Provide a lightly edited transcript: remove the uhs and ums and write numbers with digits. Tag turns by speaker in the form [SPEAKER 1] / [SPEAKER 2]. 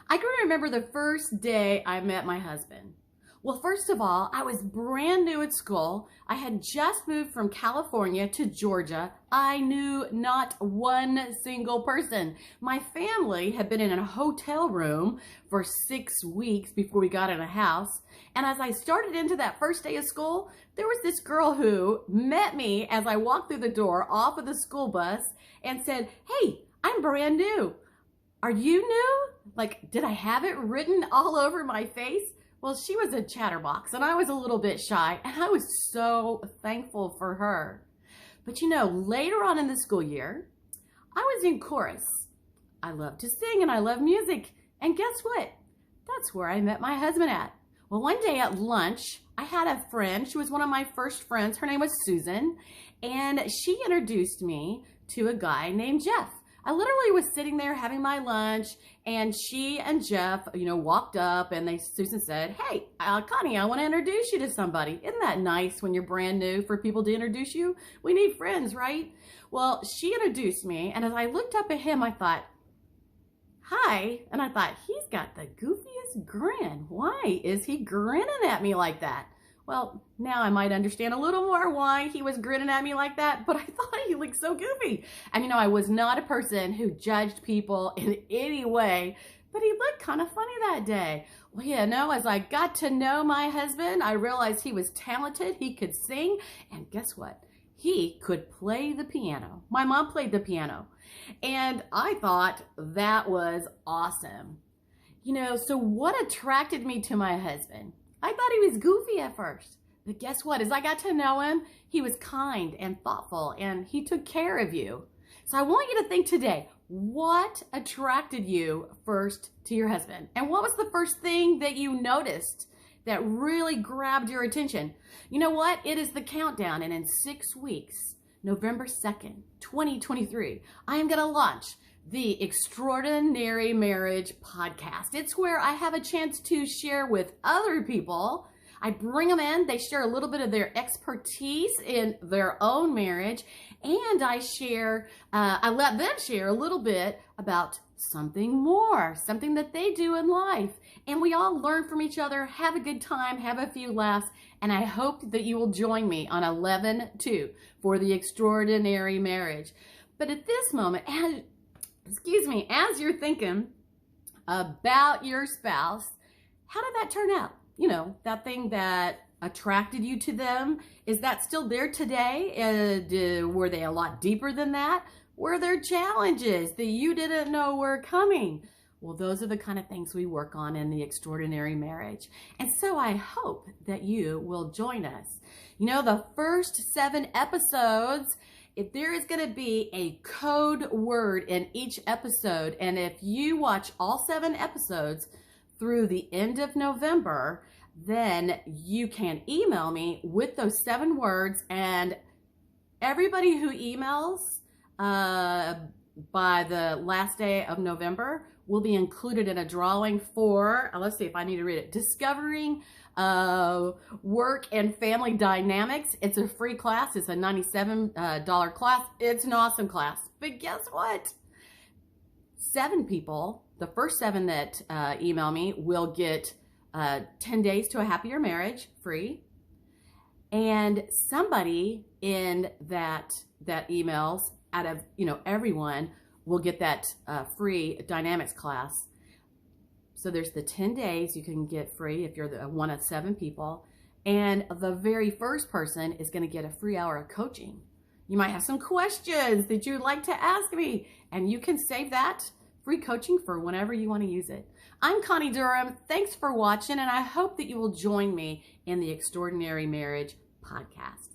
[SPEAKER 1] I can remember the first day I met my husband. Well, first of all, I was brand new at school. I had just moved from California to Georgia. I knew not one single person. My family had been in a hotel room for 6 weeks before we got in a house. And as I started into that first day of school, there was this girl who met me as I walked through the door off of the school bus and said, "Hey, I'm brand new. Are you new?" Like, did I have it written all over my face? Well, she was a chatterbox and I was a little bit shy, and I was so thankful for her. But later on in the school year, I was in chorus. I love to sing and I love music. And guess what? That's where I met my husband at. Well, one day at lunch, I had a friend. She was one of my first friends. Her name was Susan. And she introduced me to a guy named Jeff. I literally was sitting there having my lunch, and she and Jeff, walked up, and Susan said, "Hey, Connie, I want to introduce you to somebody." Isn't that nice when you're brand new for people to introduce you? We need friends, right? Well, she introduced me, and as I looked up at him, I thought, "Hi," and I thought, he's got the goofiest grin. Why is he grinning at me like that? Well, now I might understand a little more why he was grinning at me like that, but I thought he looked so goofy. And I was not a person who judged people in any way, but he looked kind of funny that day. Well, as I got to know my husband, I realized he was talented, he could sing, and guess what? He could play the piano. My mom played the piano, and I thought that was awesome. So what attracted me to my husband? I thought he was goofy at first, but guess what? As I got to know him, he was kind and thoughtful, and he took care of you. So I want you to think today, what attracted you first to your husband? And what was the first thing that you noticed that really grabbed your attention? You know what? It is the countdown, and in 6 weeks, November 2nd, 2023, I am going to launch the Extraordinary Marriage Podcast. It's where I have a chance to share with other people. I bring them in, they share a little bit of their expertise in their own marriage, and I let them share a little bit about something more, something that they do in life. And we all learn from each other, have a good time, have a few laughs, and I hope that you will join me on 11/2 for the Extraordinary Marriage. But at this moment, as you're thinking about your spouse, how did that turn out? That thing that attracted you to them, is that still there today? Were they a lot deeper than that? Were there challenges that you didn't know were coming? Well, those are the kind of things we work on in the Extraordinary Marriage. And so I hope that you will join us. The first 7 episodes, if there is going to be a code word in each episode, and if you watch all 7 episodes through the end of November, then you can email me with those 7 words, and everybody who emails by the last day of November will be included in a drawing for, let's see if I need to read it, Discovering Work and Family Dynamics. It's a free class. It's a $97 class. It's an awesome class. But guess what? 7 people, the first 7 that email me, will get 10 days to a happier marriage free. And somebody in that emails out of everyone will get that free dynamics class. So there's the 10 days you can get free if you're the one of 7 people. And the very first person is going to get a free hour of coaching. You might have some questions that you'd like to ask me, and you can save that free coaching for whenever you want to use it. I'm Connie Durham. Thanks for watching, and I hope that you will join me in the Extraordinary Marriage Podcast.